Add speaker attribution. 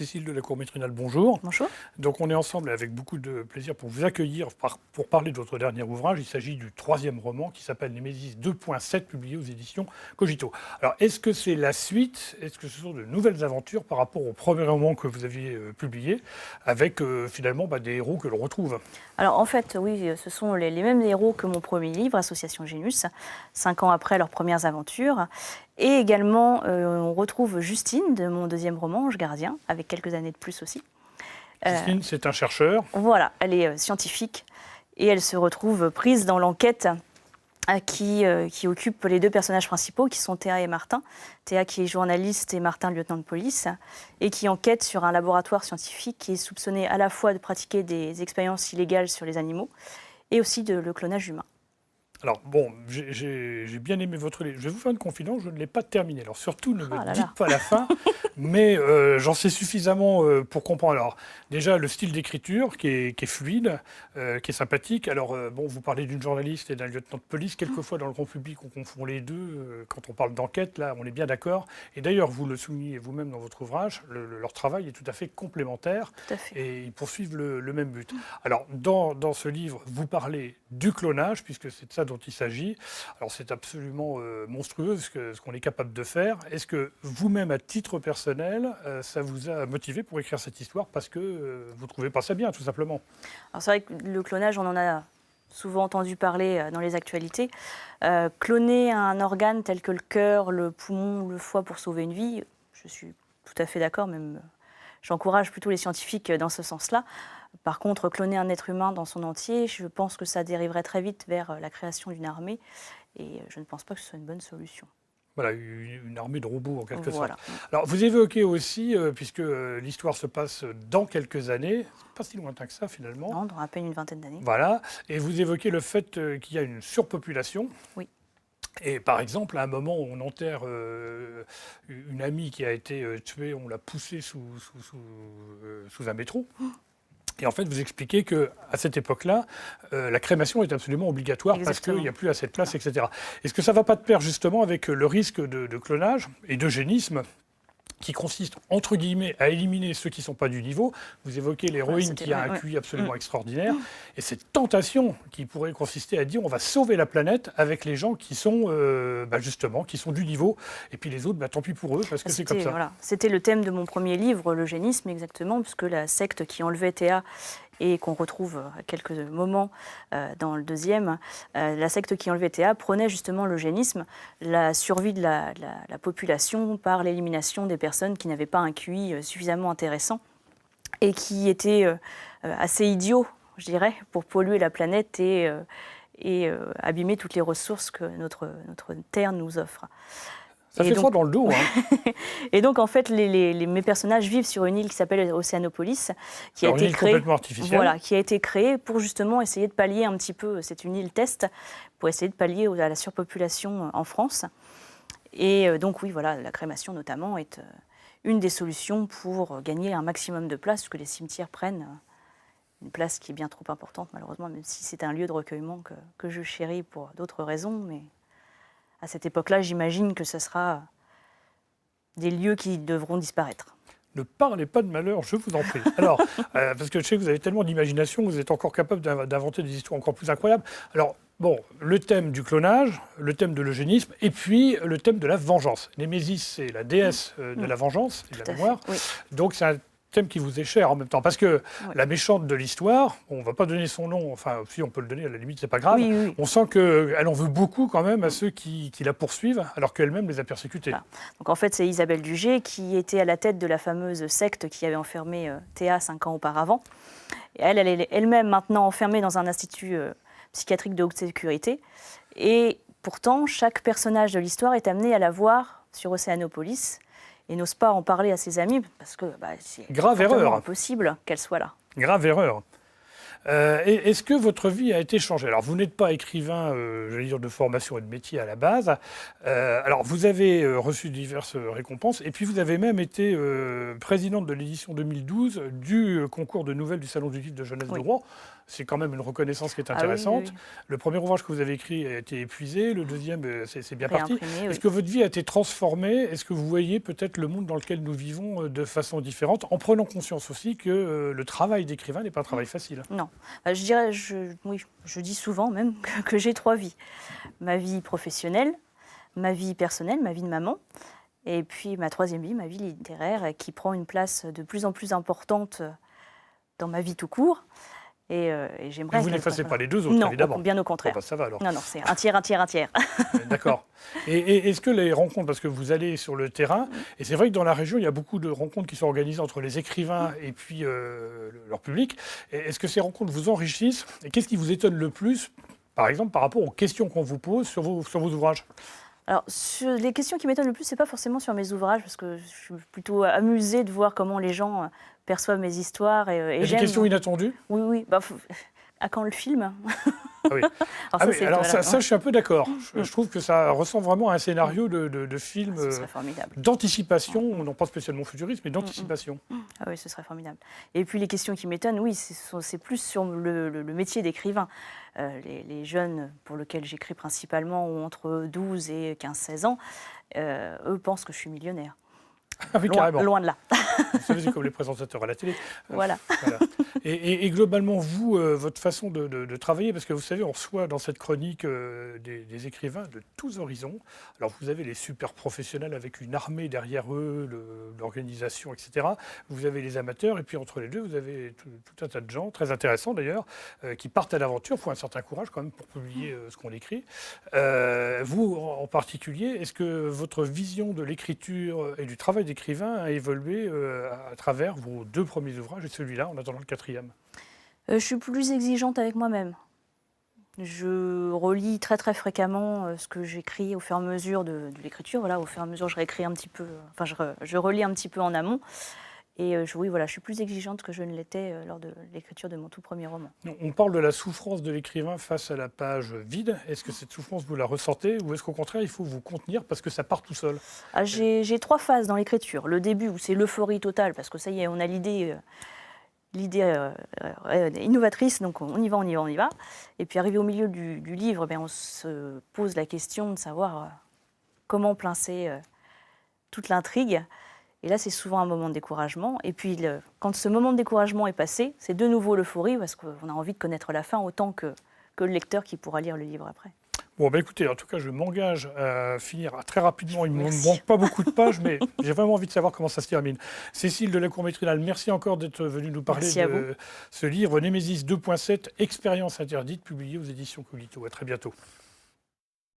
Speaker 1: Cécile de la Cour-Métrinale, bonjour.
Speaker 2: Bonjour.
Speaker 1: Donc on est ensemble avec beaucoup de plaisir pour vous accueillir pour parler de votre dernier ouvrage. Il s'agit du troisième roman qui s'appelle Némésis 2.7, publié aux éditions Cogito. Alors est-ce que c'est la suite? Est-ce que ce sont de nouvelles aventures par rapport au premier roman que vous aviez publié, avec finalement des héros que l'on retrouve?
Speaker 2: Alors en fait, oui, ce sont les mêmes héros que mon premier livre, Association Génus, 5 ans après leurs premières aventures. Et également, on retrouve Justine de mon deuxième roman, Ange Gardien, avec quelques années de plus aussi.
Speaker 1: Justine, c'est un chercheur.
Speaker 2: Voilà, elle est scientifique et elle se retrouve prise dans l'enquête qui occupe les deux personnages principaux, qui sont Théa et Martin. Théa qui est journaliste et Martin lieutenant de police, et qui enquête sur un laboratoire scientifique qui est soupçonné à la fois de pratiquer des expériences illégales sur les animaux et aussi le clonage humain.
Speaker 1: Alors bon, j'ai bien aimé votre livre. Je vais vous faire une confidence, je ne l'ai pas terminé. Alors surtout, ne me dites pas la fin, mais j'en sais suffisamment pour comprendre. Alors déjà, le style d'écriture qui est fluide, qui est sympathique. Alors bon, vous parlez d'une journaliste et d'un lieutenant de police. Quelquefois, dans le grand public, on confond les deux. Quand on parle d'enquête, là, on est bien d'accord. Et d'ailleurs, vous le soulignez vous-même dans votre ouvrage, leur travail est tout à fait complémentaire.
Speaker 2: Tout à fait.
Speaker 1: Et ils poursuivent le même but. Alors, dans ce livre, vous parlez du clonage, puisque c'est de ça dont il s'agit. Alors c'est absolument monstrueux ce qu'on est capable de faire. Est-ce que vous-même, à titre personnel, ça vous a motivé pour écrire cette histoire parce que vous ne trouvez pas ça bien, tout simplement?
Speaker 2: Alors c'est vrai que le clonage, on en a souvent entendu parler dans les actualités. Cloner un organe tel que le cœur, le poumon, le foie pour sauver une vie, je suis tout à fait d'accord, même j'encourage plutôt les scientifiques dans ce sens-là. Par contre, cloner un être humain dans son entier, je pense que ça dériverait très vite vers la création d'une armée, et je ne pense pas que ce soit une bonne solution.
Speaker 1: Voilà, une armée de robots en quelque
Speaker 2: Voilà.
Speaker 1: sorte. Alors vous évoquez aussi, puisque l'histoire se passe dans quelques années, pas si lointain que ça finalement.
Speaker 2: Non, dans à peine une vingtaine d'années.
Speaker 1: Voilà, et vous évoquez le fait qu'il y a une surpopulation.
Speaker 2: Oui.
Speaker 1: Et par exemple, à un moment où on enterre une amie qui a été tuée, on l'a poussée sous un métro. Et en fait, vous expliquez qu'à cette époque-là, la crémation est absolument obligatoire. Exactement. Parce qu'il n'y a plus assez de place, etc. Est-ce que ça ne va pas de pair justement avec le risque de clonage et d'eugénisme qui consiste, entre guillemets, à éliminer ceux qui ne sont pas du niveau? Vous évoquez l'héroïne qui a un QI absolument extraordinaire. Et cette tentation qui pourrait consister à dire on va sauver la planète avec les gens qui sont, justement, qui sont du niveau. Et puis les autres, tant pis pour eux, parce que c'est comme ça.
Speaker 2: Voilà. C'était le thème de mon premier livre, l'eugénisme, exactement, puisque la secte qui enlevait Théa et qu'on retrouve à quelques moments dans le deuxième, la secte qui enlevait Théa prônait justement l'eugénisme, la survie de la population par l'élimination des personnes qui n'avaient pas un QI suffisamment intéressant et qui étaient assez idiots, je dirais, pour polluer la planète et abîmer toutes les ressources que notre Terre nous offre.
Speaker 1: Ça fait froid dans le dos. Hein.
Speaker 2: Et donc, en fait, mes personnages vivent sur une île qui s'appelle Océanopolis, qui a été créée,
Speaker 1: complètement artificielle.
Speaker 2: Voilà, qui a été créée pour justement essayer de pallier un petit peu, c'est une île test, pour essayer de pallier à la surpopulation en France. Et donc, oui, voilà, la crémation notamment est une des solutions pour gagner un maximum de place, parce que les cimetières prennent une place qui est bien trop importante, malheureusement, même si c'est un lieu de recueillement que je chéris pour d'autres raisons, mais à cette époque-là, j'imagine que ce sera des lieux qui devront disparaître.
Speaker 1: Ne parlez pas de malheur, je vous en prie. Alors, parce que je sais que vous avez tellement d'imagination, vous êtes encore capable d'inventer des histoires encore plus incroyables. Alors, bon, le thème du clonage, le thème de l'eugénisme, et puis le thème de la vengeance. Némésis, c'est la déesse de la vengeance et de la mémoire.
Speaker 2: Oui.
Speaker 1: Donc, c'est un thème qui vous est cher en même temps. Parce que la méchante de l'histoire, on ne va pas donner son nom, enfin, si on peut le donner, à la limite, c'est pas grave.
Speaker 2: Oui.
Speaker 1: On sent qu'elle en veut beaucoup quand même à ceux qui la poursuivent, alors qu'elle-même les a persécutés.
Speaker 2: Voilà. Donc en fait, c'est Isabelle Dugé qui était à la tête de la fameuse secte qui avait enfermé Théa 5 ans auparavant. Et elle est elle-même maintenant enfermée dans un institut psychiatrique de haute sécurité. Et pourtant, chaque personnage de l'histoire est amené à la voir sur Océanopolis et n'ose pas en parler à ses amis parce que c'est
Speaker 1: grave erreur.
Speaker 2: impossible qu'elle soit là.
Speaker 1: Grave erreur. Est-ce que votre vie a été changée? Alors, vous n'êtes pas écrivain, j'allais dire, de formation et de métier à la base. Alors, vous avez reçu diverses récompenses, et puis vous avez même été présidente de l'édition 2012 du concours de nouvelles du Salon du Livre de Jeunesse de Rouen. C'est quand même une reconnaissance qui est intéressante.
Speaker 2: Ah oui, oui, oui.
Speaker 1: Le premier ouvrage que vous avez écrit a été épuisé, le deuxième, c'est bien parti.
Speaker 2: Réimprimé,
Speaker 1: Est-ce
Speaker 2: oui.
Speaker 1: que votre vie a été transformée? Est-ce que vous voyez peut-être le monde dans lequel nous vivons de façon différente, en prenant conscience aussi que le travail d'écrivain n'est pas un travail facile?
Speaker 2: Non. Je dirais, oui, je dis souvent même que j'ai 3 vies. Ma vie professionnelle, ma vie personnelle, ma vie de maman, et puis ma 3e vie, ma vie littéraire, qui prend une place de plus en plus importante dans ma vie tout court. Et j'aimerais...
Speaker 1: Mais vous n'effacez pas les deux autres,
Speaker 2: non,
Speaker 1: évidemment.
Speaker 2: bien au contraire.
Speaker 1: Bon, bah, ça va alors.
Speaker 2: Non, non, c'est un tiers, un tiers, un tiers.
Speaker 1: D'accord. Et est-ce que les rencontres, parce que vous allez sur le terrain, et c'est vrai que dans la région, il y a beaucoup de rencontres qui sont organisées entre les écrivains et puis leur public, est-ce que ces rencontres vous enrichissent? Et qu'est-ce qui vous étonne le plus, par exemple, par rapport aux questions qu'on vous pose sur vos ouvrages?
Speaker 2: Alors, les questions qui m'étonnent le plus, c'est pas forcément sur mes ouvrages, parce que je suis plutôt amusée de voir comment les gens perçoivent mes histoires. Et
Speaker 1: Il y a des questions inattendues?
Speaker 2: Oui, oui. Bah, à quand le film?
Speaker 1: Ah oui. Alors ça, je suis un peu d'accord. Je trouve que ça ressemble vraiment à un scénario de film
Speaker 2: Ce serait formidable.
Speaker 1: d'anticipation, non pas spécialement futuriste, mais d'anticipation.
Speaker 2: Ah oui, ce serait formidable. Et puis les questions qui m'étonnent, oui, c'est plus sur le métier d'écrivain. Les jeunes pour lesquels j'écris principalement ont entre 12 et 15-16 ans, eux pensent que je suis millionnaire.
Speaker 1: Ah oui, carrément.
Speaker 2: Loin de là.
Speaker 1: Vous savez, c'est comme les présentateurs à la télé.
Speaker 2: Voilà.
Speaker 1: Voilà. Et globalement, vous, votre façon de travailler, parce que vous savez, on reçoit dans cette chronique des écrivains de tous horizons. Alors, vous avez les super professionnels avec une armée derrière eux, l'organisation, etc. Vous avez les amateurs, et puis entre les deux, vous avez tout un tas de gens, très intéressants d'ailleurs, qui partent à l'aventure. Il faut un certain courage quand même pour publier ce qu'on écrit. Vous, en particulier, est-ce que votre vision de l'écriture et du travail d'écrivain a évolué à travers vos 2 premiers ouvrages et celui-là, en attendant le 4e?
Speaker 2: Je suis plus exigeante avec moi-même. Je relis très très fréquemment ce que j'écris au fur et à mesure de l'écriture. Voilà, au fur et à mesure, je réécris un petit peu. Enfin, je relis un petit peu en amont. Et oui, voilà, je suis plus exigeante que je ne l'étais lors de l'écriture de mon tout premier roman.
Speaker 1: On parle de la souffrance de l'écrivain face à la page vide. Est-ce que cette souffrance, vous la ressentez, ou est-ce qu'au contraire, il faut vous contenir parce que ça part tout seul?
Speaker 2: J'ai 3 phases dans l'écriture. Le début, où c'est l'euphorie totale, parce que ça y est, on a l'idée innovatrice, donc on y va, on y va, on y va. Et puis arrivé au milieu du livre, on se pose la question de savoir comment placer toute l'intrigue. Et là, c'est souvent un moment de découragement. Et puis, quand ce moment de découragement est passé, c'est de nouveau l'euphorie, parce qu'on a envie de connaître la fin autant que le lecteur qui pourra lire le livre après.
Speaker 1: Bon, écoutez, en tout cas, je m'engage à finir très rapidement. Il ne me
Speaker 2: Merci.
Speaker 1: manque pas beaucoup de pages, mais j'ai vraiment envie de savoir comment ça se termine. Cécile de la Cour-Métrinale, merci encore d'être venue nous parler de ce livre, Némésis 2.7, Expérience interdite, publié aux éditions Cogito. À très bientôt.